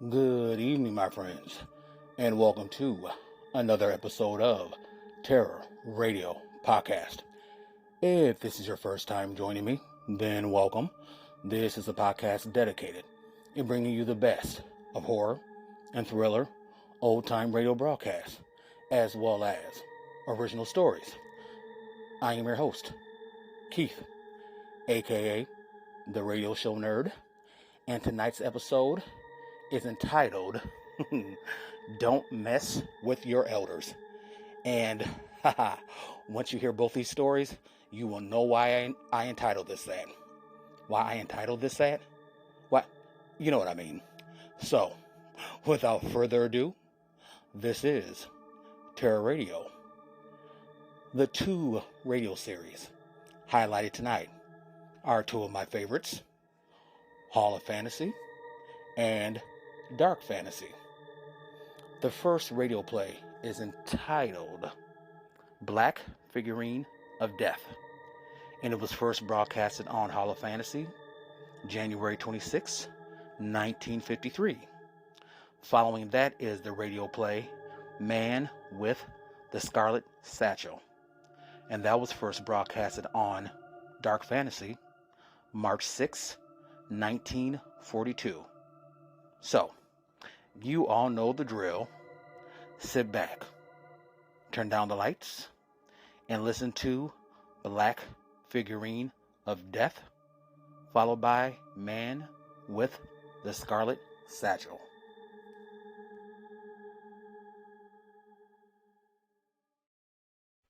Good evening, my friends, and welcome to another episode of Terror Radio Podcast. If this is your first time joining me, then welcome. This is a podcast dedicated in bringing you the best of horror and thriller, old-time radio broadcasts, as well as original stories. I am your host, Keith, aka the Radio Show Nerd, and tonight's episode is entitled Don't Mess with Your Elders. And once you hear both these stories, you will know why I entitled this that. Why I entitled this that? What? You know what I mean. So, without further ado, this is Terror Radio. The two radio series highlighted tonight are two of my favorites, Hall of Fantasy and Dark Fantasy. The first radio play is entitled Black Figurine of Death, and it was first broadcasted on Hall of Fantasy January 26, 1953. Following that is the radio play Man with the Scarlet Satchel, and that was first broadcasted on Dark Fantasy March 6, 1942. So, you all know the drill. Sit back, turn down the lights, and listen to Black Figurine of Death, followed by Man with the Scarlet Satchel.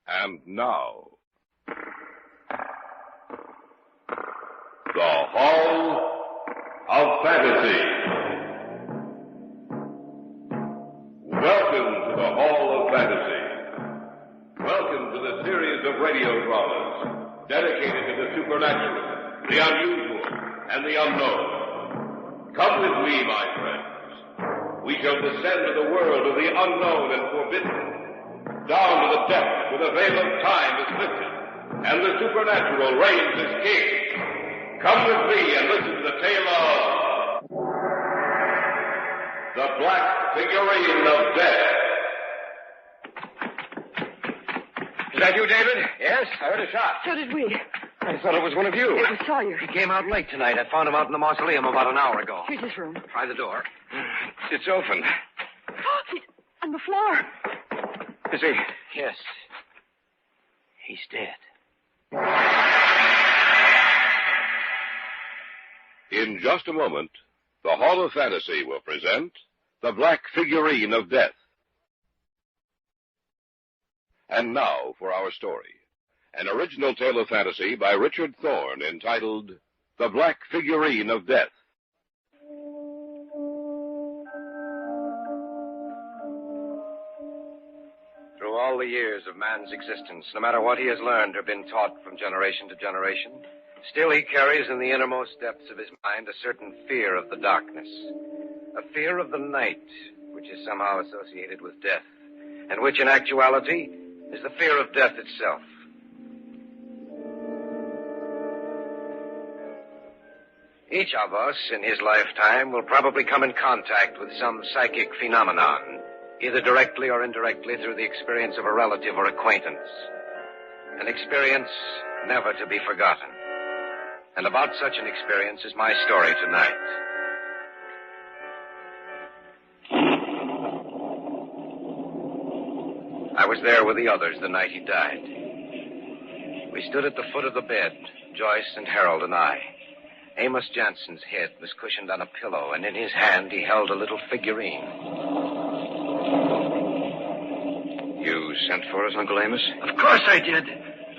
And now, the Hall of Fantasy. Welcome to the Hall of Fantasy. Welcome to the series of radio dramas dedicated to the supernatural, the unusual, and the unknown. Come with me, my friends. We shall descend to the world of the unknown and forbidden, down to the depths where the veil of time is lifted, and the supernatural reigns as king. Come with me and listen to the tale of the Black Figurine of Death. Is that you, David? Yes, I heard a shot. So did we. I thought it was one of you. It was Sawyer. He came out late tonight. I found him out in the mausoleum about an hour ago. Here's his room. Try the door. It's open. He's on the floor. Is he? Yes. He's dead. In just a moment, the Hall of Fantasy will present the Black Figurine of Death. And now for our story. An original tale of fantasy by Richard Thorne entitled The Black Figurine of Death. Through all the years of man's existence, no matter what he has learned or been taught from generation to generation, still he carries in the innermost depths of his mind a certain fear of the darkness, a fear of the night, which is somehow associated with death, and which in actuality is the fear of death itself. Each of us in his lifetime will probably come in contact with some psychic phenomenon, either directly or indirectly through the experience of a relative or acquaintance. An experience never to be forgotten. And about such an experience is my story tonight. I was there with the others the night he died. We stood at the foot of the bed, Joyce and Harold and I. Amos Jansen's head was cushioned on a pillow, and in his hand he held a little figurine. You sent for us, Uncle Amos? Of course I did.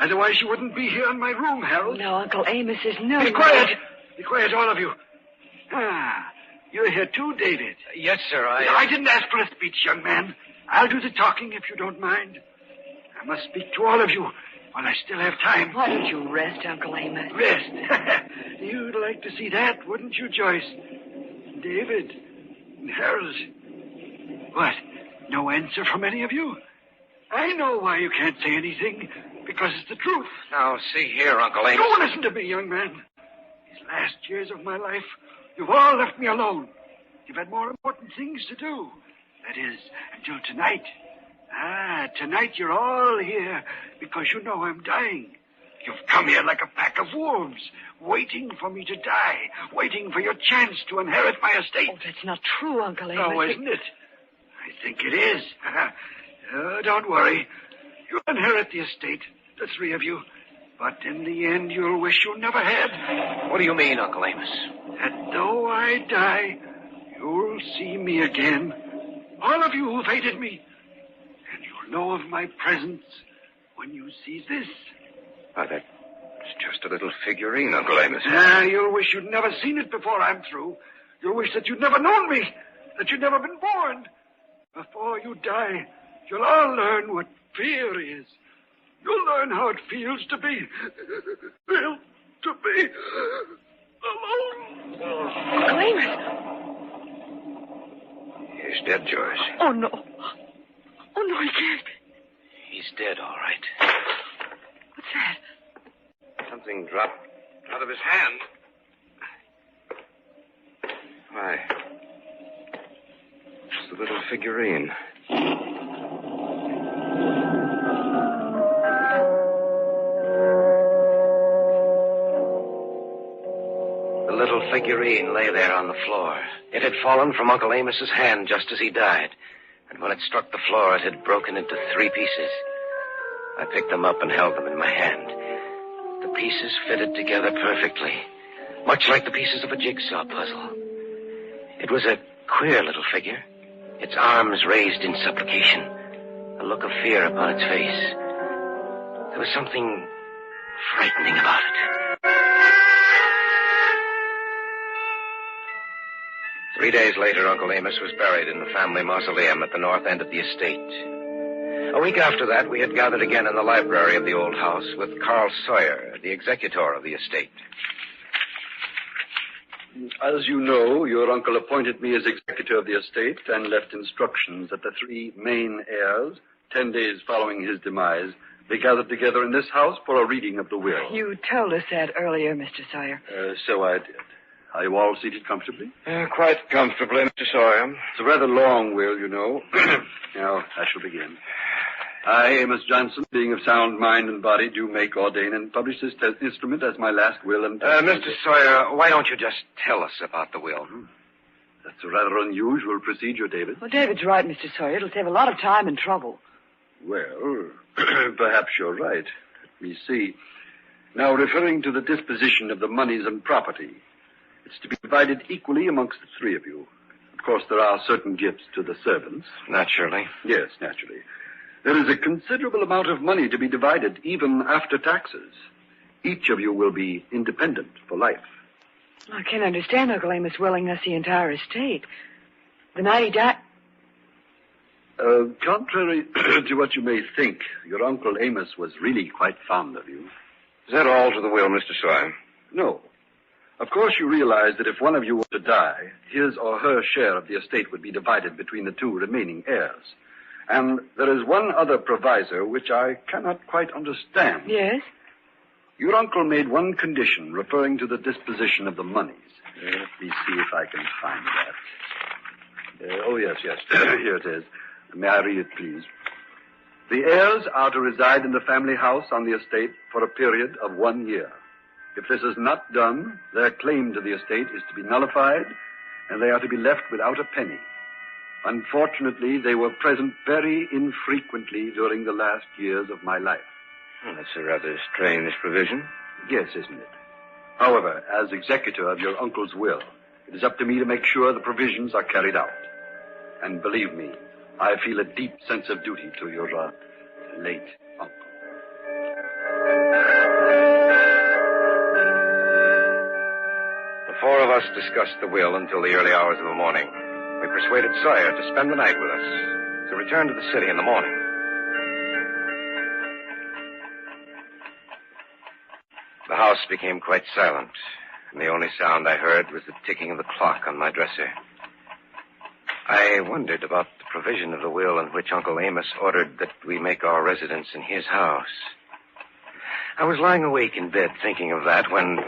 Otherwise you wouldn't be here in my room, Harold. No, Uncle Amos is no... Be quiet. Be quiet, all of you. You're here too, David. Yes, sir, I didn't ask for a speech, young man. I'll do the talking if you don't mind. I must speak to all of you while I still have time. Why don't you rest, Uncle Amos? Rest? You'd like to see that, wouldn't you, Joyce? David? Harold? What? No answer from any of you? I know why you can't say anything. Because it's the truth. Now, see here, Uncle Amos. Don't listen to me, young man. These last years of my life, you've all left me alone. You've had more important things to do. That is, until tonight. Tonight you're all here because you know I'm dying. You've come here like a pack of wolves, waiting for me to die, waiting for your chance to inherit my estate. Oh, that's not true, Uncle Amos. Oh, isn't it? I think it is. Don't worry. You'll inherit the estate, the three of you. But in the end, you'll wish you never had. What do you mean, Uncle Amos? That though I die, you'll see me again. All of you who've hated me. And you'll know of my presence when you see this. Why, that's just a little figurine, Uncle Amos. You'll wish you'd never seen it before I'm through. You'll wish that you'd never known me, that you'd never been born. Before you die, you'll all learn what fear is. You'll learn how it feels to be alone. Uncle Amos. He's dead, Joyce. Oh, no. Oh, no, he can't. He's dead, all right. What's that? Something dropped out of his hand. Why? It's the little figurine. The little figurine lay there on the floor. It had fallen from Uncle Amos's hand just as he died. And when it struck the floor, it had broken into 3 pieces. I picked them up and held them in my hand. The pieces fitted together perfectly, much like the pieces of a jigsaw puzzle. It was a queer little figure, its arms raised in supplication, a look of fear upon its face. There was something frightening about it. 3 days later, Uncle Amos was buried in the family mausoleum at the north end of the estate. A week after that, we had gathered again in the library of the old house with Carl Sawyer, the executor of the estate. As you know, your uncle appointed me as executor of the estate and left instructions that the 3 main heirs, 10 days following his demise, be gathered together in this house for a reading of the will. You told us that earlier, Mr. Sawyer. So I did. Are you all seated comfortably? Quite comfortably, Mr. Sawyer. It's a rather long will, you know. Now, I shall begin. I, Amos Johnson, being of sound mind and body, do make, ordain, and publish this instrument as my last will and... Mr. Sawyer, why don't you just tell us about the will? That's a rather unusual procedure, David. Well, David's right, Mr. Sawyer. It'll save a lot of time and trouble. Well, perhaps you're right. Let me see. Now, referring to the disposition of the monies and property, it's to be divided equally amongst the 3 of you. Of course, there are certain gifts to the servants. Naturally. Yes, naturally. There is a considerable amount of money to be divided, even after taxes. Each of you will be independent for life. I can't understand Uncle Amos willing us the entire estate. The night he died... Contrary to what you may think, your Uncle Amos was really quite fond of you. Is that all to the will, Mr. Sawyer? No. Of course, you realize that if one of you were to die, his or her share of the estate would be divided between the 2 remaining heirs. And there is one other proviso which I cannot quite understand. Yes? Your uncle made one condition referring to the disposition of the monies. Let me see if I can find that. Yes. Here it is. May I read it, please? The heirs are to reside in the family house on the estate for a period of 1 year. If this is not done, their claim to the estate is to be nullified, and they are to be left without a penny. Unfortunately, they were present very infrequently during the last years of my life. That's a rather strange provision. Yes, isn't it? However, as executor of your uncle's will, it is up to me to make sure the provisions are carried out. And believe me, I feel a deep sense of duty to your late uncle. The 4 of us discussed the will until the early hours of the morning. We persuaded Sawyer to spend the night with us, to return to the city in the morning. The house became quite silent, and the only sound I heard was the ticking of the clock on my dresser. I wondered about the provision of the will in which Uncle Amos ordered that we make our residence in his house. I was lying awake in bed thinking of that when...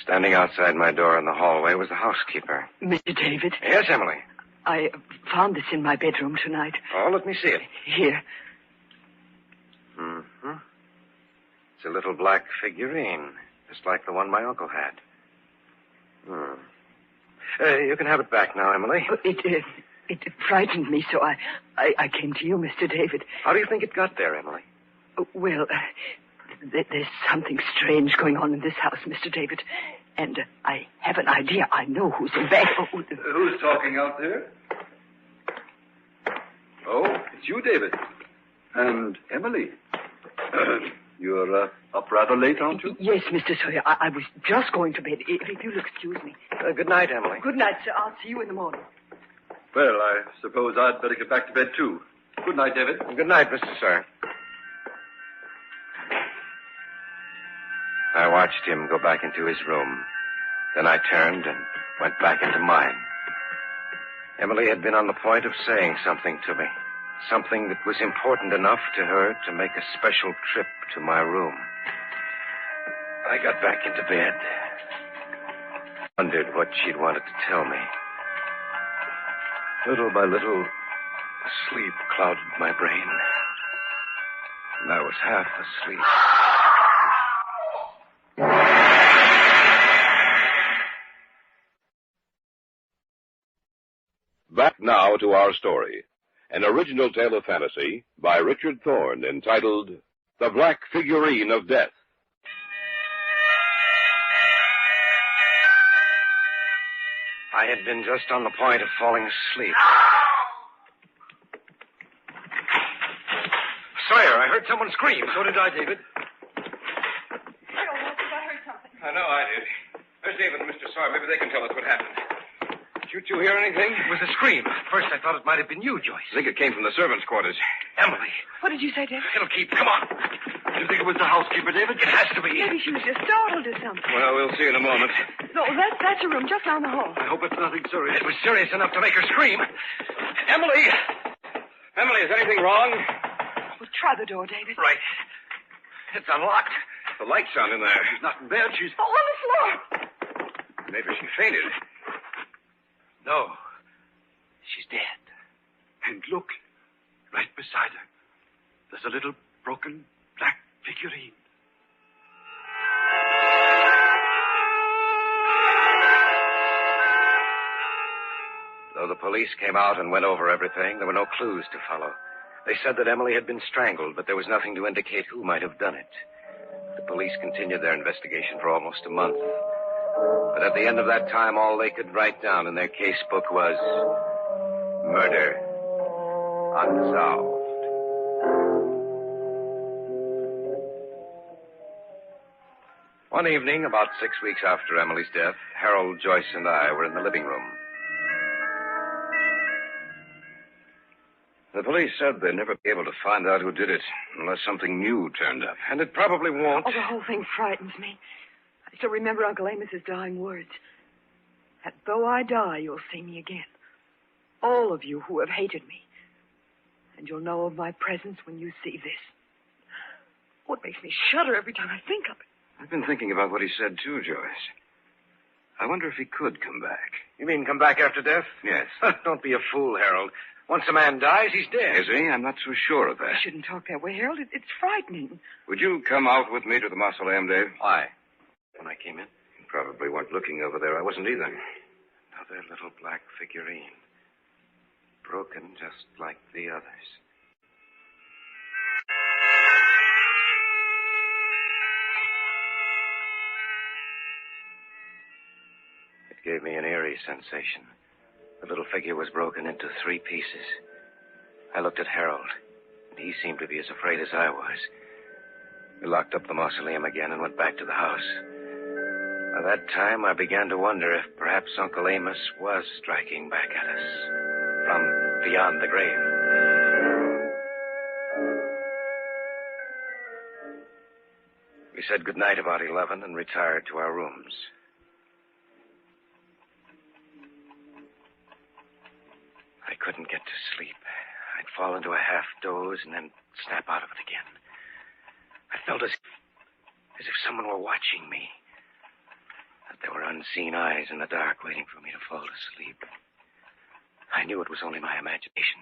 Standing outside my door in the hallway was the housekeeper. Mr. David, Yes, Emily. I found this in my bedroom tonight. Oh, let me see it. Here. Mm-hmm. It's a little black figurine, just like the one my uncle had. You can have it back now, Emily. It frightened me, so I came to you, Mr. David. How do you think it got there, Emily? Well, there's something strange going on in this house, Mr. David. And I have an idea. I know who's in bed. Who's talking out there? Oh, it's you, David. And Emily. You're up rather late, aren't you? Yes, Mr. Sawyer. I was just going to bed. If you'll excuse me. Good night, Emily. Good night, sir. I'll see you in the morning. Well, I suppose I'd better get back to bed, too. Good night, David. Good night, Mr. Sawyer. I watched him go back into his room. Then I turned and went back into mine. Emily had been on the point of saying something to me. Something that was important enough to her to make a special trip to my room. I got back into bed. Wondered what she'd wanted to tell me. Little by little, sleep clouded my brain. And I was half asleep. Back now to our story. An original tale of fantasy by Richard Thorne entitled The Black Figurine of Death. I had been just on the point of falling asleep. Sawyer, I heard someone scream. So did I, David. I know I did. There's David and Mr. Sawyer. Maybe they can tell us what happened. Did you two hear anything? It was a scream. First, I thought it might have been you, Joyce. I think it came from the servants' quarters. Emily. What did you say, David? It'll keep. Come on. Do you think it was the housekeeper, David? It has to be. Maybe she was just startled or something. Well, we'll see in a moment. No, that's a room just down the hall. I hope it's nothing serious. It was serious enough to make her scream. Emily! Emily, is anything wrong? Well, try the door, David. Right. It's unlocked. The light's on in there. She's not in bed. She's... Oh, on the floor. Maybe she fainted. No. She's dead. And look, right beside her, there's a little broken black figurine. Though the police came out and went over everything, there were no clues to follow. They said that Emily had been strangled, but there was nothing to indicate who might have done it. The police continued their investigation for almost a month. But at the end of that time, all they could write down in their case book was murder unsolved. One evening, about 6 weeks after Emily's death, Harold, Joyce, and I were in the living room. The police said they'd never be able to find out who did it unless something new turned up. And it probably won't. Oh, the whole thing frightens me. I still remember Uncle Amos's dying words. That though I die, you'll see me again. All of you who have hated me. And you'll know of my presence when you see this. Oh, it makes me shudder every time I think of it. I've been thinking about what he said, too, Joyce. I wonder if he could come back. You mean come back after death? Yes. Don't be a fool, Harold. Once a man dies, he's dead. Is he? I'm not so sure of that. You shouldn't talk that way, Harold. It's frightening. Would you come out with me to the mausoleum, Dave? Why? When I came in? You probably weren't looking over there. I wasn't either. Another little black figurine. Broken just like the others. It gave me an eerie sensation. The little figure was broken into 3 pieces. I looked at Harold, and he seemed to be as afraid as I was. We locked up the mausoleum again and went back to the house. By that time, I began to wonder if perhaps Uncle Amos was striking back at us from beyond the grave. We said goodnight about 11 and retired to our rooms. I couldn't get to sleep. I'd fall into a half doze and then snap out of it again. I felt as if someone were watching me. That There were unseen eyes in the dark waiting for me to fall asleep. I knew it was only my imagination,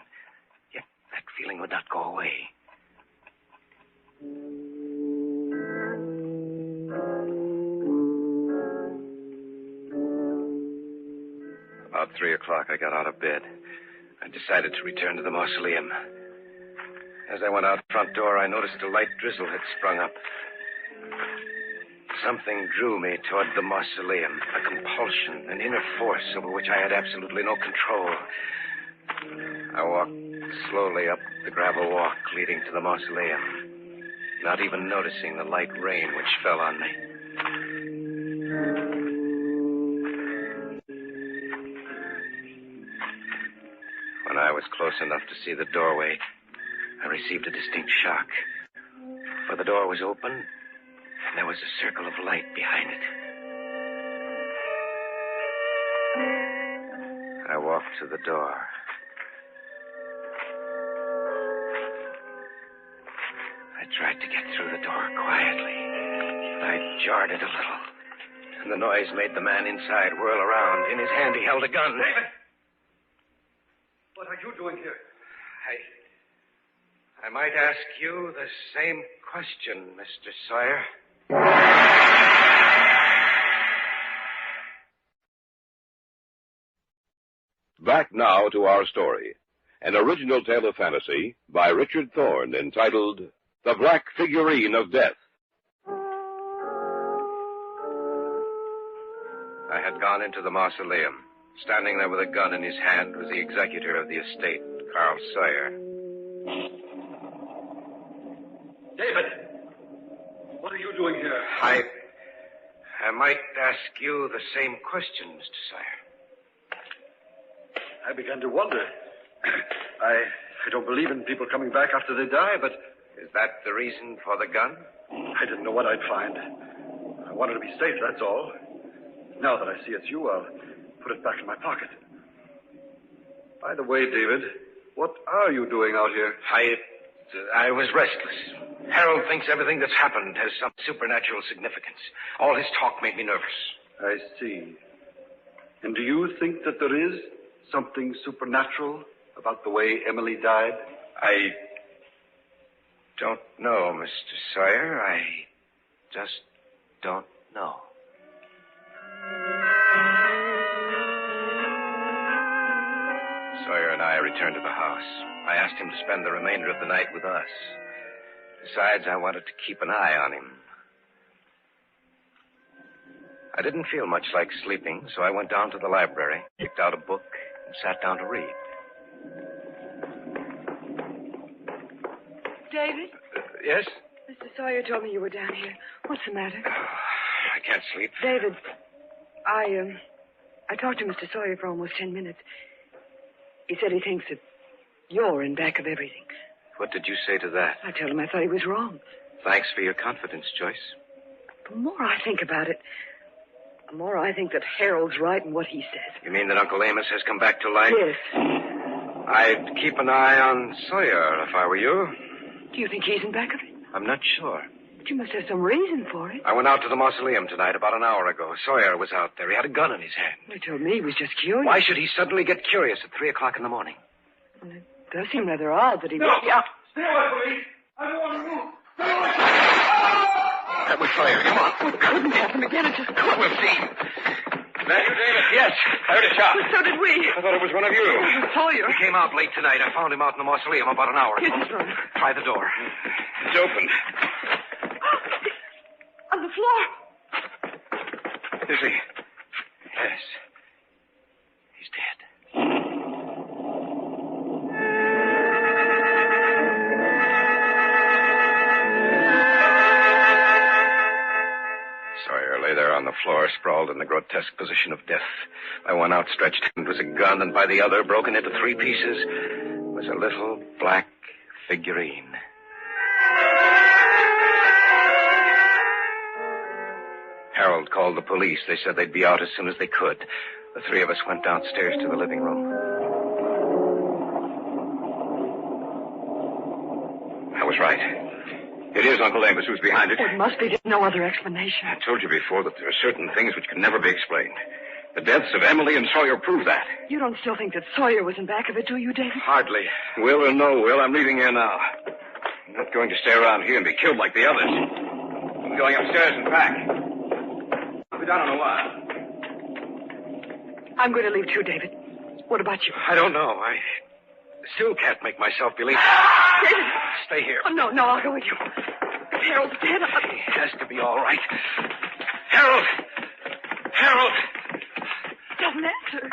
yet that feeling would not go away. About 3 o'clock, I got out of bed. I decided to return to the mausoleum. As I went out the front door, I noticed a light drizzle had sprung up. Something drew me toward the mausoleum, a compulsion, an inner force over which I had absolutely no control. I walked slowly up the gravel walk leading to the mausoleum, not even noticing the light rain which fell on me. When I was close enough to see the doorway, I received a distinct shock. For the door was open, and there was a circle of light behind it. I walked to the door. I tried to get through the door quietly, but I jarred it a little, and the noise made the man inside whirl around. In his hand, he held a gun. David! What are you doing here? I might ask you the same question, Mr. Sawyer. Back now to our story. An original tale of fantasy by Richard Thorne entitled The Black Figurine of Death. I had gone into the mausoleum. Standing there with a gun in his hand was the executor of the estate, Carl Sawyer. David! What are you doing here? I might ask you the same question, Mr. Sawyer. I began to wonder. I don't believe in people coming back after they die, but Is that the reason for the gun? I didn't know what I'd find. I wanted to be safe, that's all. Now that I see it's you, I'll put it back in my pocket. By the way, David, what are you doing out here? I was restless. Harold thinks everything that's happened has some supernatural significance. All his talk made me nervous. I see. And do you think that there is something supernatural about the way Emily died? I don't know, Mr. Sawyer. I just don't know. Sawyer and I returned to the house. I asked him to spend the remainder of the night with us. Besides, I wanted to keep an eye on him. I didn't feel much like sleeping, so I went down to the library, picked out a book, and sat down to read. David? Yes? Mr. Sawyer told me you were down here. What's the matter? I can't sleep. David, I talked to Mr. Sawyer for almost 10 minutes. He said he thinks that you're in back of everything. What did you say to that? I told him I thought he was wrong. Thanks for your confidence, Joyce. The more I think about it, the more I think that Harold's right in what he says. You mean that Uncle Amos has come back to life? Yes. I'd keep an eye on Sawyer if I were you. Do you think he's in back of it? I'm not sure. But you must have some reason for it. I went out to the mausoleum tonight about an hour ago. Sawyer was out there. He had a gun in his hand. He told me he was just curious. Why should he suddenly get curious at 3 o'clock in the morning? Well, it does seem rather odd that he... No! Yeah. Stay away from me! I don't want to move! Stay away! That was Sawyer. Come on. It couldn't happen again. It just couldn't. We'll see. That you, David? Yes. I heard a shot. Well, so did we. I thought it was one of you. It was Sawyer. He came out late tonight. I found him out in the mausoleum about an hour ago. Here's his room. Try the door. It's open. On the floor. Is he? Yes. He's dead. Sawyer lay there on the floor, sprawled in the grotesque position of death. By one outstretched hand was a gun, and by the other, broken into 3 pieces, was a little black figurine. Harold called the police. They said they'd be out as soon as they could. The 3 of us went downstairs to the living room. I was right. It is Uncle Amos who's behind it. Oh, it must be. There's no other explanation. I told you before that there are certain things which can never be explained. The deaths of Emily and Sawyer prove that. You don't still think that Sawyer was in back of it, do you, David? Hardly. Will or no will, I'm leaving here now. I'm not going to stay around here and be killed like the others. I'm going upstairs and pack. I'll be down in a while. I'm going to leave too, David. What about you? I don't know. I still can't make myself believe. David! Stay here. Oh, no, I'll go with you. Harold's dead. He has to be all right. Harold! Harold! Doesn't answer.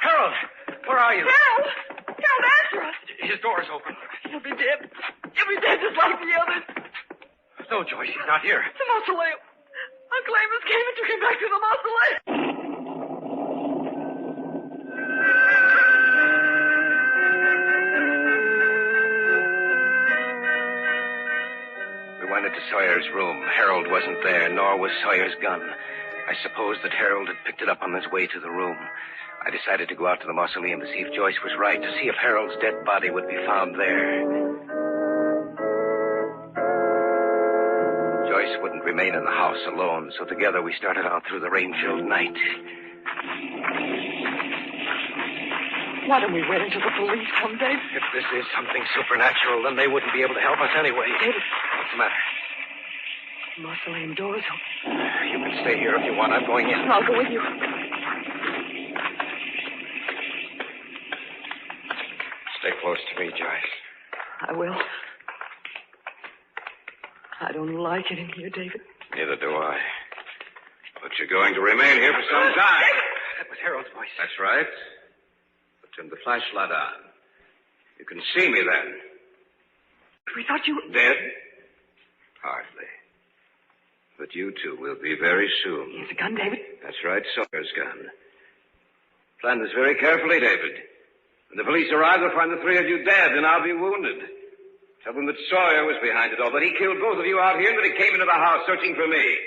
Harold! Where are you? Harold! Harold, answer us! His door is open. He'll be dead. He'll be dead just like the others. No, Joyce, he's not here. The mausoleum. Uncle Amos came and took him back to the mausoleum. We went into Sawyer's room. Harold wasn't there, nor was Sawyer's gun. I suppose that Harold had picked it up on his way to the room. I decided to go out to the mausoleum to see if Joyce was right, to see if Harold's dead body would be found there. Joyce wouldn't remain in the house alone, so together we started out through the rain-filled night. Why don't we wait until the police come, Dave? If this is something supernatural, then they wouldn't be able to help us anyway. David. What's the matter? The mausoleum door is open. You can stay here if you want. I'm going in. I'll go with you. Stay close to me, Joyce. I will. I don't like it in here, David. Neither do I. But you're going to remain here for some time. That was Harold's voice. That's right. But turn the flashlight on. You can see me then. We thought you were... Dead? Hardly. But you two will be very soon. He has a gun, David? That's right, Sawyer's gun. Plan this very carefully, David. When the police arrive, they'll find the three of you dead, and I'll be wounded. Tell them that Sawyer was behind it all, that he killed both of you out here, and that he came into the house searching for me.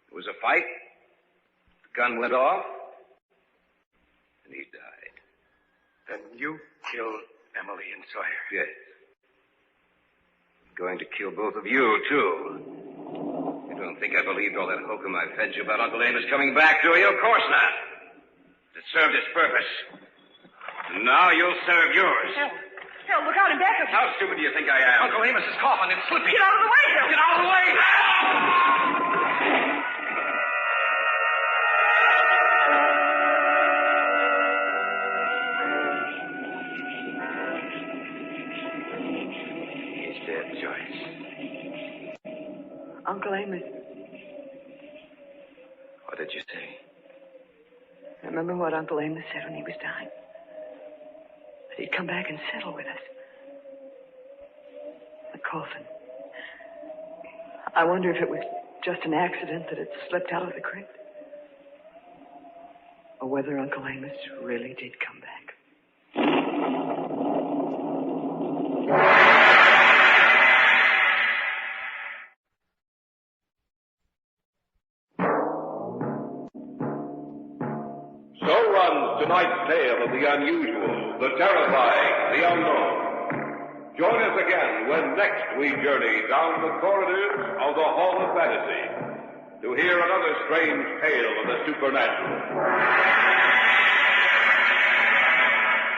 There was a fight. The gun went off, and he died. Then you killed Emily and Sawyer? Yes. I'm going to kill both of you, too. You don't think I believed all that hokum I fed you about Uncle Amos coming back, do you? Of course not. It served its purpose. And now you'll serve yours. Harold, look out in back of you. How stupid do you think I am? Uncle Amos is coughing. It's slipping. Get out of the way, Harold. Get out of the way! He's dead, Joyce. Uncle Amos. What did you say? Remember what Uncle Amos said when he was dying? That he'd come back and settle with us. The coffin. I wonder if it was just an accident that it slipped out of the crypt. Or whether Uncle Amos really did come back. Tonight's tale of the unusual, the terrifying, the unknown. Join us again when next we journey down the corridors of the Hall of Fantasy to hear another strange tale of the supernatural.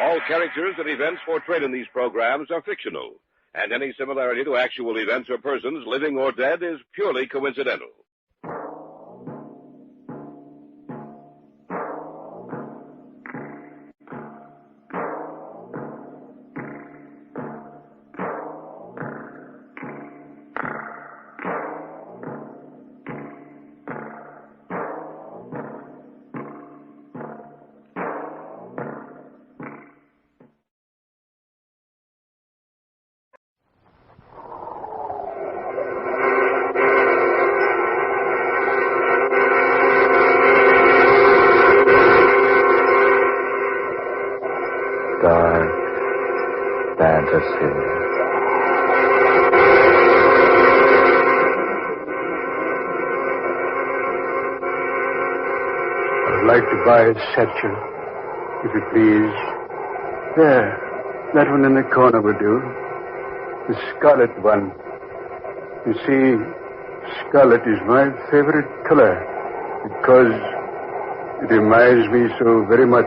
All characters and events portrayed in these programs are fictional, and any similarity to actual events or persons, living or dead, is purely coincidental. Dark fantasy. I'd like to buy a satchel, if you please. There, that one in the corner will do. The scarlet one. You see, scarlet is my favorite color because it reminds me so very much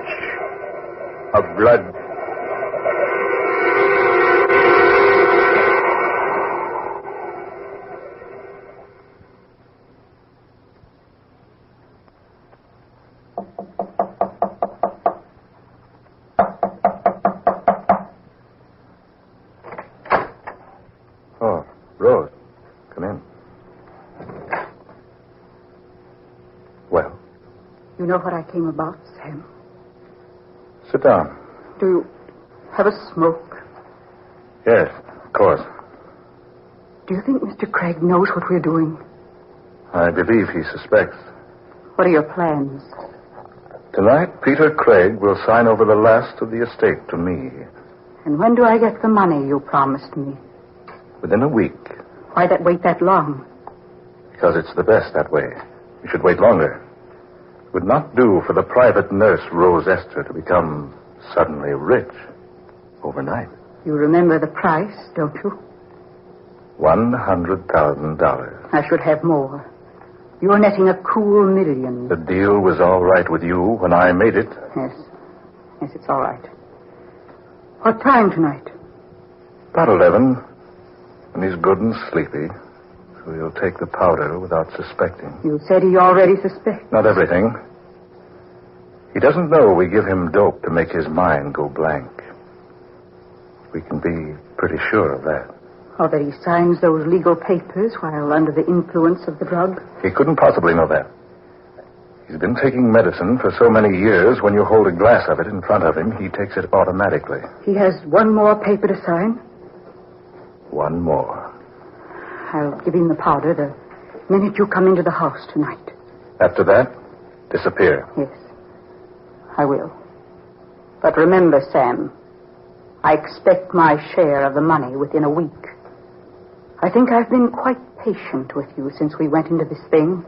of blood. Oh, Rose, come in. Well? You know what I came about, Sam? Sit down. Do you have a smoke? Yes, of course. Do you think Mr. Craig knows what we're doing? I believe he suspects. What are your plans? Tonight, Peter Craig will sign over the last of the estate to me. And when do I get the money you promised me? Within a week. Why wait that long? Because it's the best that way. You should wait longer. It would not do for the private nurse, Rose Esther, to become suddenly rich overnight. You remember the price, don't you? $100,000. I should have more. You're netting a cool $1 million. The deal was all right with you when I made it. Yes. Yes, it's all right. What time tonight? About 11. And he's good and sleepy. So he'll take the powder without suspecting. You said he already suspects. Not everything. He doesn't know we give him dope to make his mind go blank. We can be pretty sure of that. Or that he signs those legal papers while under the influence of the drug? He couldn't possibly know that. He's been taking medicine for so many years. When you hold a glass of it in front of him, he takes it automatically. He has one more paper to sign? One more. I'll give him the powder the minute you come into the house tonight. After that, disappear. Yes, I will. But remember, Sam, I expect my share of the money within a week. I think I've been quite patient with you since we went into this thing.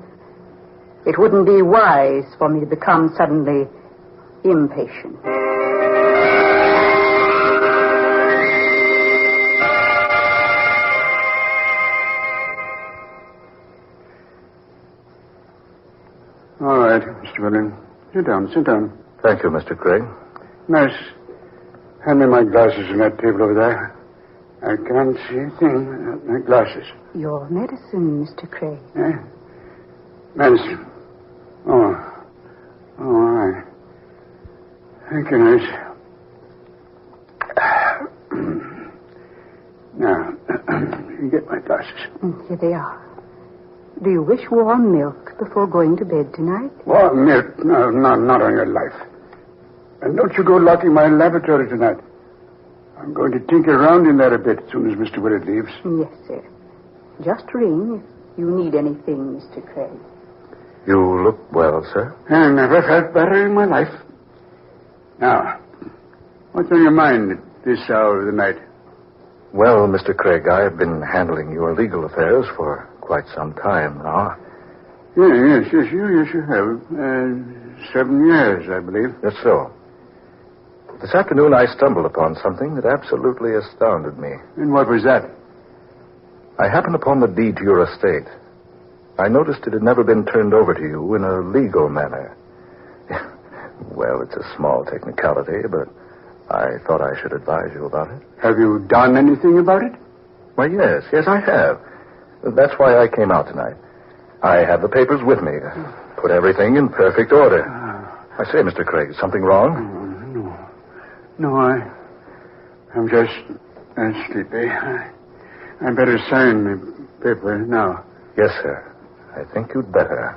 It wouldn't be wise for me to become suddenly impatient. All right, Mr. William. Sit down, sit down. Thank you, Mr. Craig. Nurse, hand me my glasses on that table over there. I can't see a thing without my glasses. Your medicine, Mr. Craig. Eh? Medicine. Oh. Oh, all right. Thank you, nurse. Now, you get my glasses. Here they are. Do you wish warm milk before going to bed tonight? Warm milk? No, not on your life. And don't you go locking my laboratory tonight. I'm going to tinker around in there a bit as soon as Mr. Willard leaves. Yes, sir. Just ring if you need anything, Mr. Craig. You look well, sir. I never felt better in my life. Now, what's on your mind at this hour of the night? Well, Mr. Craig, I've been handling your legal affairs for quite some time now. Yes, you have. 7 years, I believe. That's so. This afternoon I stumbled upon something that absolutely astounded me. And what was that? I happened upon the deed to your estate. I noticed it had never been turned over to you in a legal manner. Well, it's a small technicality, but I thought I should advise you about it. Have you done anything about it? Why, yes, I have. That's why I came out tonight. I have the papers with me. Put everything in perfect order. I say, Mr. Craig, is something wrong? No, I'm just sleepy. I'd better sign the paper now. Yes, sir. I think you'd better.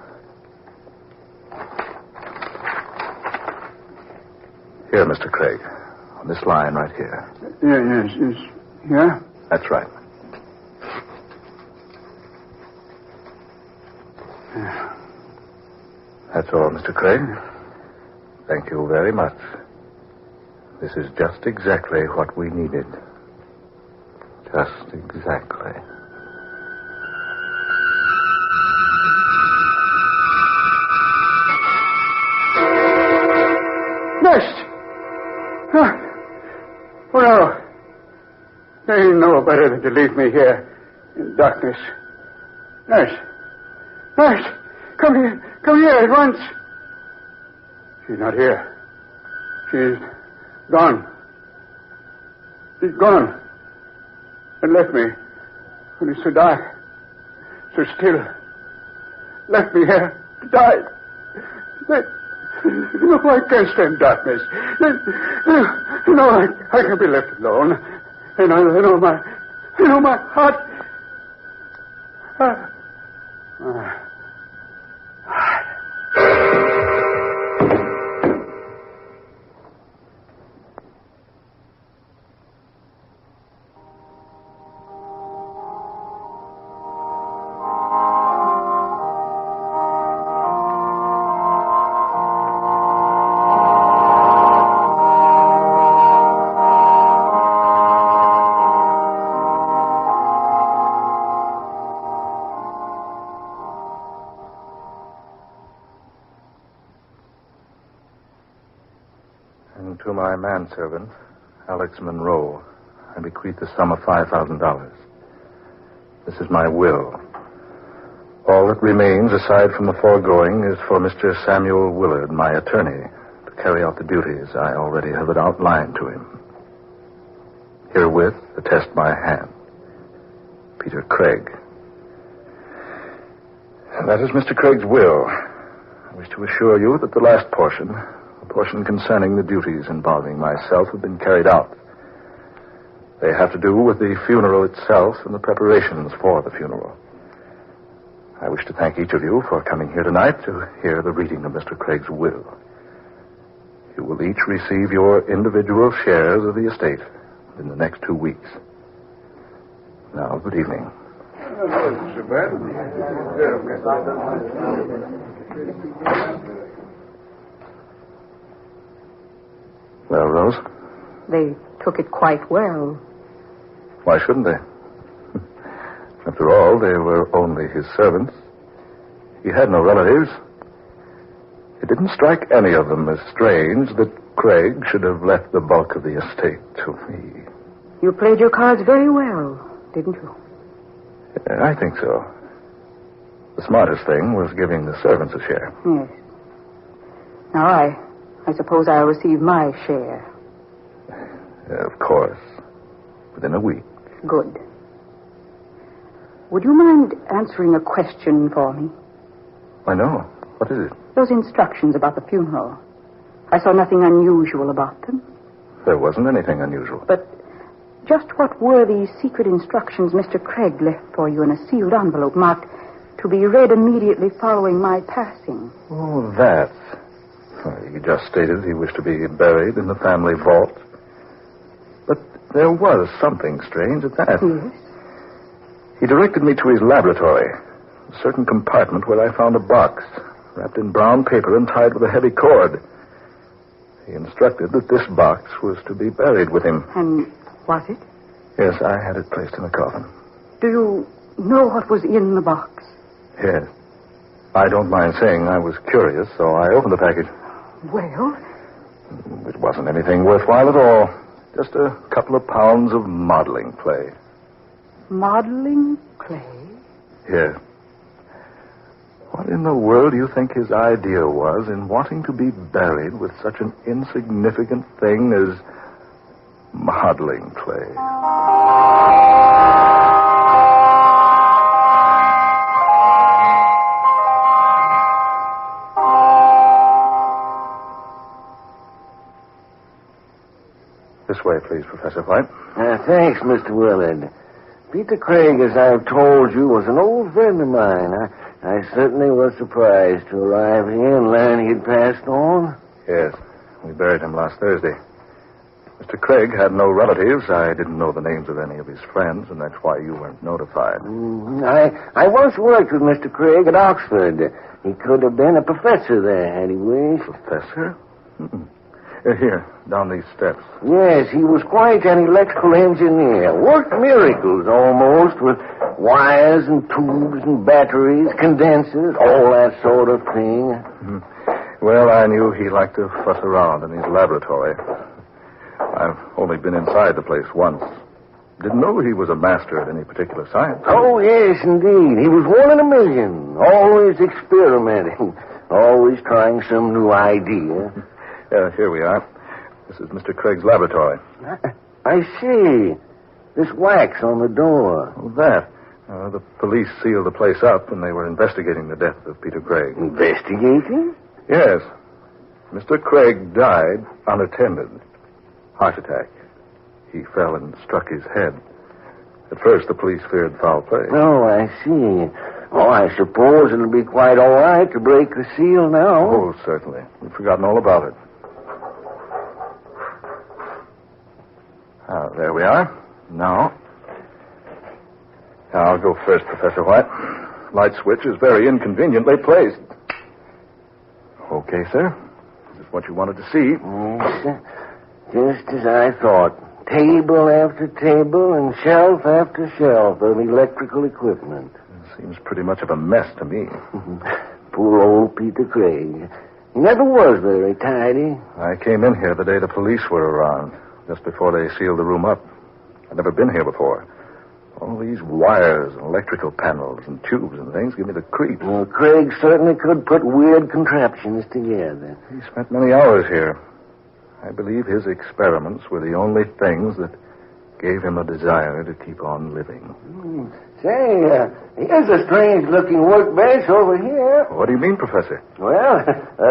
Here, Mr. Craig. On this line right here. Yes. Yeah? That's right. That's all, Mr. Craig. Thank you very much. This is just exactly what we needed. Just exactly. Nurse! Huh. Oh, no. They know better than to leave me here in darkness. Nurse! Nurse! Come here! Come here at once! She's not here. She's gone. She's gone. And left me when it's so dark, so still. Left me here to die. No, I can't stand darkness. No, I can't be left alone. And I know my heart. And to my manservant, Alex Monroe, I bequeath the sum of $5,000. This is my will. All that remains, aside from the foregoing, is for Mr. Samuel Willard, my attorney, to carry out the duties I already have outlined to him. Herewith, attest my hand. Peter Craig. And that is Mr. Craig's will. I wish to assure you that the last portion, the portion concerning the duties involving myself, have been carried out. They have to do with the funeral itself and the preparations for the funeral. I wish to thank each of you for coming here tonight to hear the reading of Mr. Craig's will. You will each receive your individual shares of the estate in the next 2 weeks. Now, good evening. Well, Rose? They took it quite well. Why shouldn't they? After all, they were only his servants. He had no relatives. It didn't strike any of them as strange that Craig should have left the bulk of the estate to me. You played your cards very well, didn't you? I think so. The smartest thing was giving the servants a share. Yes. Now, I suppose I'll receive my share. Of course. Within a week. Good. Would you mind answering a question for me? I know. What is it? Those instructions about the funeral. I saw nothing unusual about them. There wasn't anything unusual. But just what were the secret instructions Mr. Craig left for you in a sealed envelope marked to be read immediately following my passing? Oh, that. He just stated he wished to be buried in the family vault. But there was something strange at that. Yes? He directed me to his laboratory, a certain compartment where I found a box, wrapped in brown paper and tied with a heavy cord. He instructed that this box was to be buried with him. And was it? Yes, I had it placed in a coffin. Do you know what was in the box? Yes. I don't mind saying I was curious, so I opened the package. Well? It wasn't anything worthwhile at all. Just a couple of pounds of modeling clay. Modeling clay? Yes. What in the world do you think his idea was in wanting to be buried with such an insignificant thing as modeling clay? This way, please, Professor White. Thanks, Mr. Willard. Peter Craig, as I've told you, was an old friend of mine. I certainly was surprised to arrive here and learn he'd passed on. Yes, we buried him last Thursday. Mr. Craig had no relatives. I didn't know the names of any of his friends, and that's why you weren't notified. I once worked with Mr. Craig at Oxford. He could have been a professor there, had he wished. Professor? Here, down these steps. Yes, he was quite an electrical engineer. Worked miracles, almost, with wires and tubes and batteries, condensers, all that sort of thing. Well, I knew he liked to fuss around in his laboratory. I've only been inside the place once. Didn't know he was a master at any particular science. Oh, yes, indeed. He was one in a million. Always experimenting. Always trying some new idea. Here we are. This is Mr. Craig's laboratory. I see. This wax on the door. Oh, that. The police sealed the place up when they were investigating the death of Peter Craig. Investigating? Yes. Mr. Craig died unattended. Heart attack. He fell and struck his head. At first, the police feared foul play. Oh, I see. Oh, I suppose it'll be quite all right to break the seal now. Oh, certainly. We've forgotten all about it. There we are. Now, I'll go first, Professor White. Light switch is very inconveniently placed. Okay, sir. Is this what you wanted to see? Yes, just as I thought. Table after table and shelf after shelf of electrical equipment. Seems pretty much of a mess to me. Poor old Peter Craig. He never was very tidy. I came in here the day the police were around, just before they sealed the room up. I'd never been here before. All these wires and electrical panels and tubes and things give me the creeps. Well, Craig certainly could put weird contraptions together. He spent many hours here. I believe his experiments were the only things that gave him a desire to keep on living. Say, here's a strange-looking workbench over here. What do you mean, Professor? Well,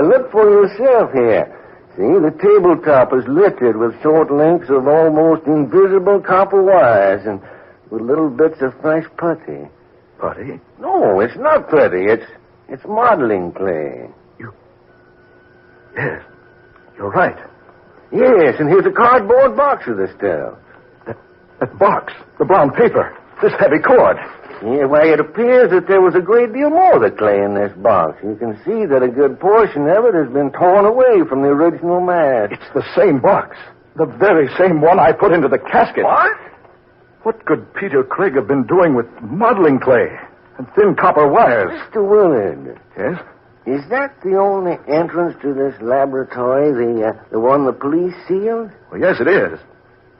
look for yourself here. See, the tabletop is littered with short links of almost invisible copper wires and with little bits of fresh putty. Putty? No, it's not putty. It's modeling clay. Yes, you're right. Yes, and here's a cardboard box of the stuff. That box, the brown paper, this heavy cord. Yeah, why, it appears that there was a great deal more of the clay in this box. You can see that a good portion of it has been torn away from the original mass. It's the same box. The very same one I put into the casket. What? What could Peter Craig have been doing with modeling clay and thin copper wires? Mr. Willard. Yes? Is that the only entrance to this laboratory, the one the police sealed? Well, yes, it is.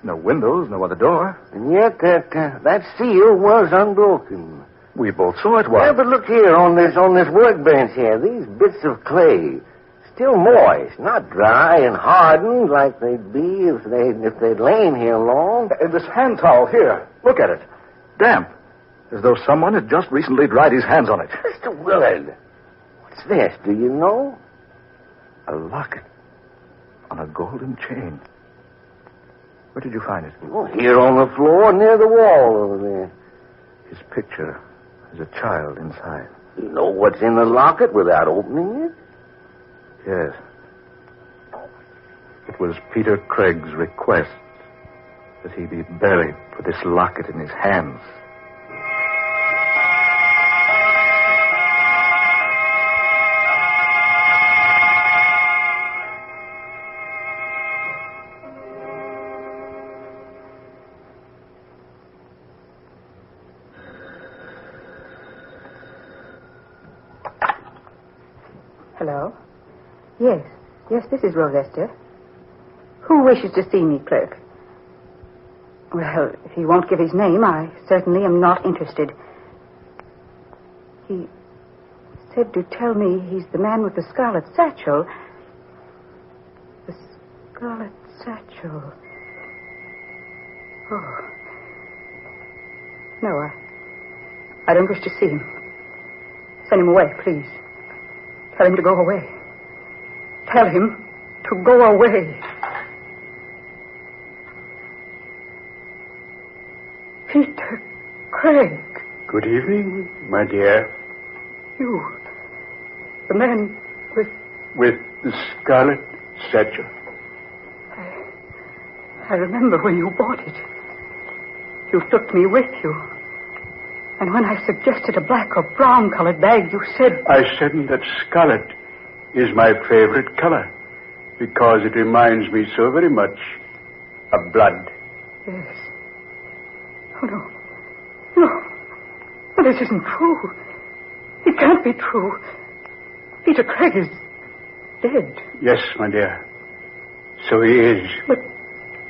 No windows, no other door. And yet that seal was unbroken. We both saw it was. Yeah, but look here on this workbench here. These bits of clay, still moist, not dry and hardened like they'd be if they'd lain here long. And this hand towel here, look at it. Damp. As though someone had just recently dried his hands on it. Mr. Willard, what's this? Do you know? A locket on a golden chain. Where did you find it? Oh, here on the floor near the wall over there. His picture is a child inside. You know what's in the locket without opening it? Yes. It was Peter Craig's request that he be buried with this locket in his hands. Hello? Yes, this is Rose Esther. Who wishes to see me, clerk? Well, if he won't give his name, I certainly am not interested. He said to tell me he's the man with the scarlet satchel. The scarlet satchel. Oh. No, I don't wish to see him. Send him away, please. Tell him to go away. Tell him to go away. Peter Craig. Good evening, my dear. You. The man with... With the scarlet satchel. I remember when you bought it. You took me with you. And when I suggested a black or brown-colored bag, you said... I said that scarlet is my favorite color because it reminds me so very much of blood. Yes. Oh, no. No. No, this isn't true. It can't be true. Peter Craig is dead. Yes, my dear. So he is. But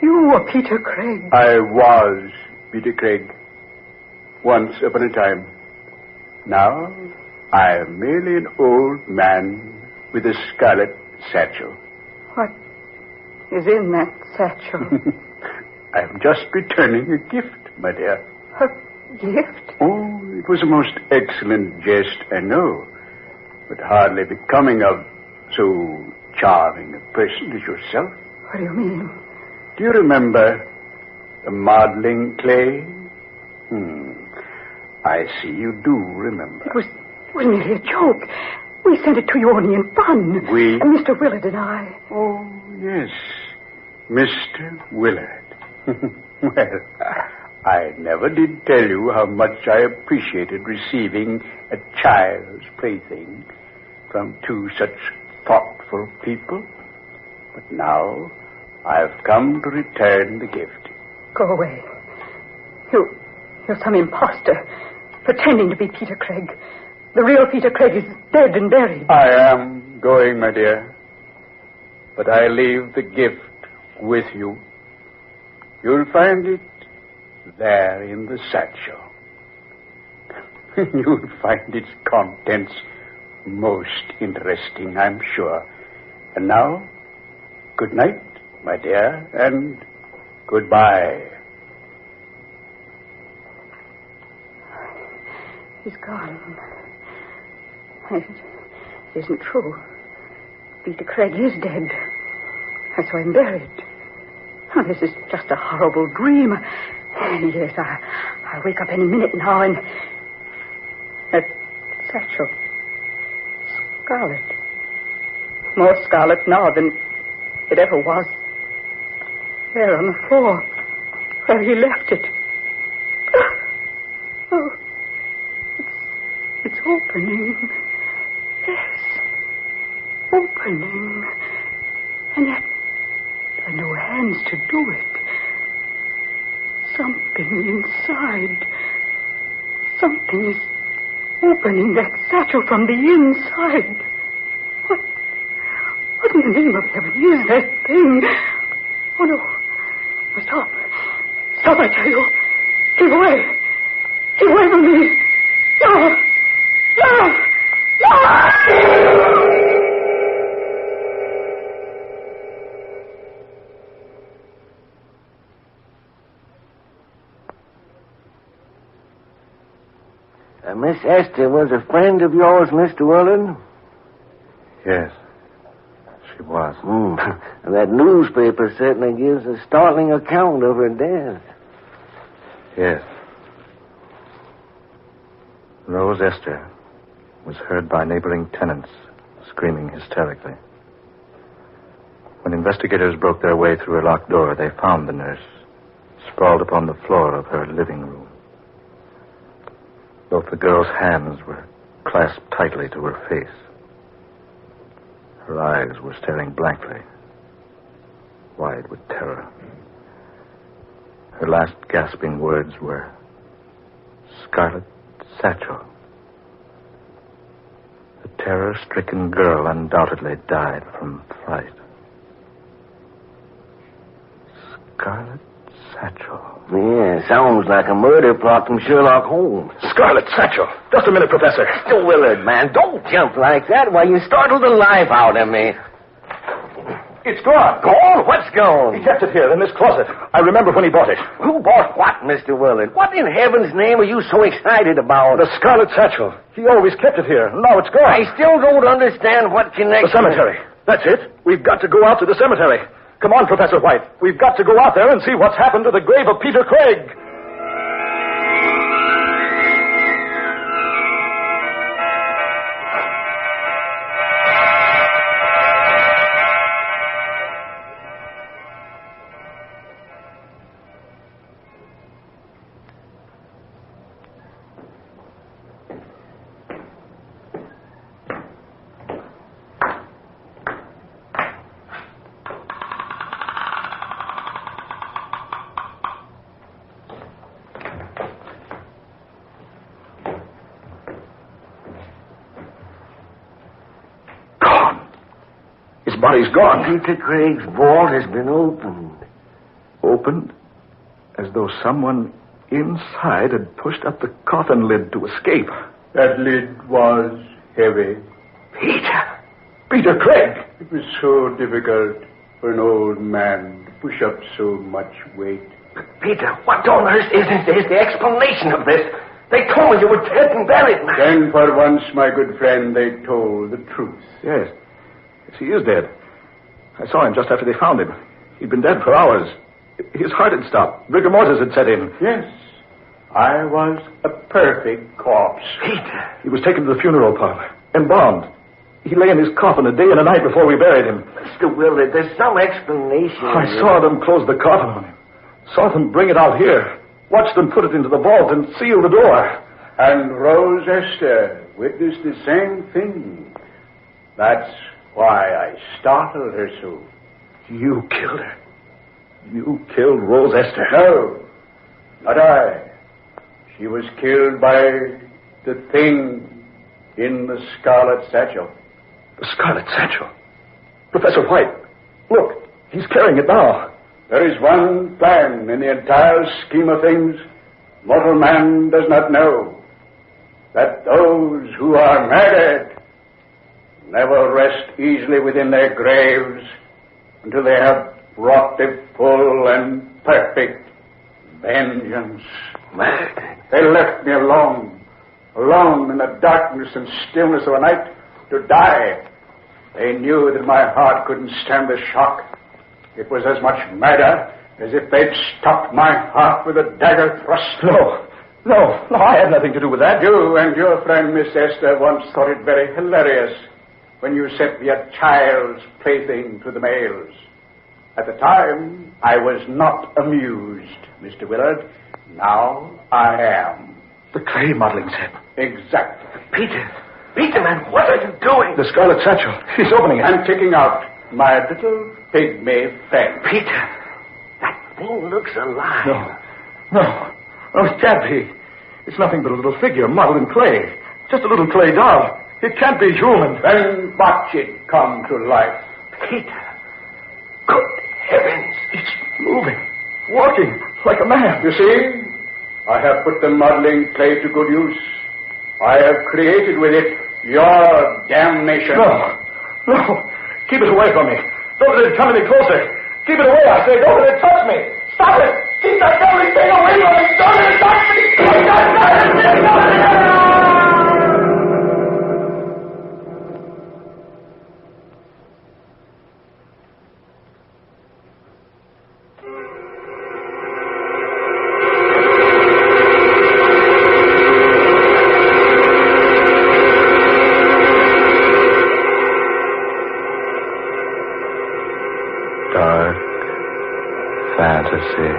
you were Peter Craig. I was Peter Craig. Once upon a time. Now, I am merely an old man with a scarlet satchel. What is in that satchel? I am just returning a gift, my dear. A gift? Oh, it was a most excellent jest, I know, but hardly becoming of so charming a person as yourself. What do you mean? Do you remember the modeling clay? I see you do remember. It was merely a joke. We sent it to you only in fun. We? Mr. Willard and I. Oh, yes. Mr. Willard. Well, I never did tell you how much I appreciated receiving a child's plaything from two such thoughtful people. But now I've come to return the gift. Go away. You're some imposter, pretending to be Peter Craig. The real Peter Craig is dead and buried. I am going, my dear. But I leave the gift with you. You'll find it there in the satchel. You'll find its contents most interesting, I'm sure. And now, good night, my dear, and goodbye. He's gone. It isn't true. Peter Craig is dead. I saw him buried. Oh, this is just a horrible dream. Yes, I'll wake up any minute now and... That satchel. Scarlet. More scarlet now than it ever was. There on the floor, where he left it. Oh, it's opening. Yes, opening. And yet, there are no hands to do it. Something inside. Something is opening that satchel from the inside. What in the name of heaven is that thing? Oh, no. Stop. Stop, I tell you. Keep away. Keep away from me. No. No. No. Miss Esther was a friend of yours, Mr. Willard? Yes, she was. That newspaper certainly gives a startling account of her death. Yes. Rose Esther was heard by neighboring tenants screaming hysterically. When investigators broke their way through a locked door, they found the nurse sprawled upon the floor of her living room. Both the girl's hands were clasped tightly to her face. Her eyes were staring blankly, wide with terror. Her last gasping words were, "Scarlet Satchel." The terror-stricken girl undoubtedly died from fright. Scarlet Satchel. Yeah, sounds like a murder plot from Sherlock Holmes. Scarlet Satchel. Just a minute, Professor. Mr. Willard, man, don't jump like that. Why, you startled the life out of me. It's gone. Gone? What's gone? He kept it here in this closet. I remember when he bought it. Who bought what, Mr. Willard? What in heaven's name are you so excited about? The Scarlet Satchel. He always kept it here. Now it's gone. I still don't understand what connection... The cemetery. That's it. We've got to go out to the cemetery. Come on, Professor White. We've got to go out there and see what's happened to the grave of Peter Craig. His body's gone. Peter Craig's vault has been opened. Opened? As though someone inside had pushed up the coffin lid to escape. That lid was heavy. Peter! Peter Craig! It was so difficult for an old man to push up so much weight. Peter, what on earth is the explanation of this? They told me you were dead and buried, man. Then for once, my good friend, they told the truth. Yes. Yes, he is dead. I saw him just after they found him. He'd been dead for hours. His heart had stopped. Rigor mortis had set in. Yes. I was a perfect corpse. Peter! He was taken to the funeral parlor, embalmed. He lay in his coffin a day and a night before we buried him. Mr. Willard, there's some explanation. I saw them close the coffin on him. Saw them bring it out here. Watched them put it into the vault and seal the door. And Rose Esther witnessed the same thing. That's why I startled her so. You killed her. You killed Rose Esther. No, not I. She was killed by the thing in the Scarlet Satchel. The Scarlet Satchel? Professor White, look, he's carrying it now. There is one plan in the entire scheme of things mortal man does not know. That those who are murdered never rest easily within their graves until they have wrought a full and perfect vengeance. Murdered? They left me alone in the darkness and stillness of a night to die. They knew that my heart couldn't stand the shock. It was as much murder as if they'd stopped my heart with a dagger thrust. No, I had nothing to do with that. You and your friend Miss Esther once thought it very hilarious when you sent me a child's plaything to the mails. At the time, I was not amused, Mr. Willard. Now I am. The clay modeling set. Exactly. Peter, man, what are you doing? The Scarlet Satchel. He's opening it. I'm taking out my little pygmy friend. Peter, that thing looks alive. No, it can't be. It's nothing but a little figure modeled in clay. Just a little clay doll. It can't be human. Then watch it come to life. Peter, good heavens. It's moving, walking like a man. You see, I have put the modeling clay to good use. I have created with it your damnation. No. Keep it away from me. Don't let it come any closer. Keep it away, I say. Don't let it touch me. Stop it. Keep that deadly thing away from me. Don't let it touch me. Keep that deadly thing away. Dark fantasy.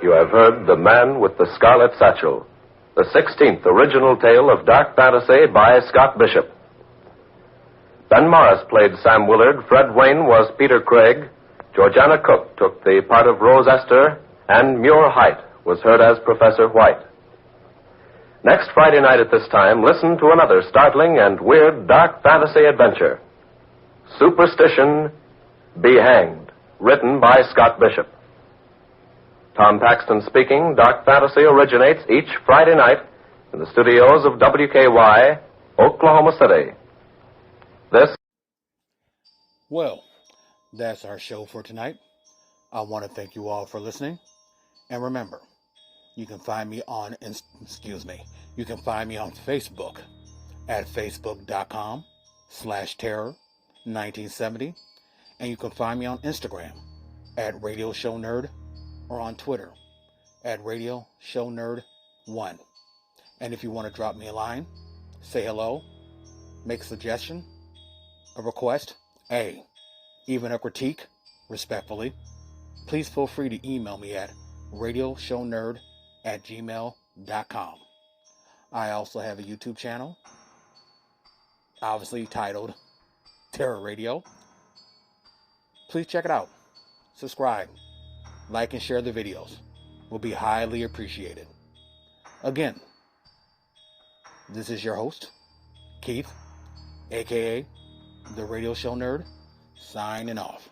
You have heard The Man with the Scarlet Satchel, the 16th original tale of dark fantasy by Scott Bishop. Ben Morris played Sam Willard, Fred Wayne was Peter Craig, Georgiana Cook took the part of Rose Esther, and Muir Height was heard as Professor White. Next Friday night at this time, listen to another startling and weird dark fantasy adventure. Superstition, Be Hanged, written by Scott Bishop. Tom Paxton speaking. Dark Fantasy originates each Friday night in the studios of WKY, Oklahoma City. Well, that's our show for tonight. I want to thank you all for listening. And remember, you can find me on Facebook at facebook.com/terror1970. And you can find me on Instagram at Radio Show Nerd, or on Twitter at Radio Show Nerd 1. And if you want to drop me a line, say hello, make a suggestion, a request, even a critique, respectfully, please feel free to email me at radioshownerd@gmail.com. I also have a YouTube channel, obviously titled Terror Radio. Please check it out. Subscribe, like, and share the videos. Will be highly appreciated. Again, This is your host, Keith, a.k.a. the Radio Show Nerd, signing off.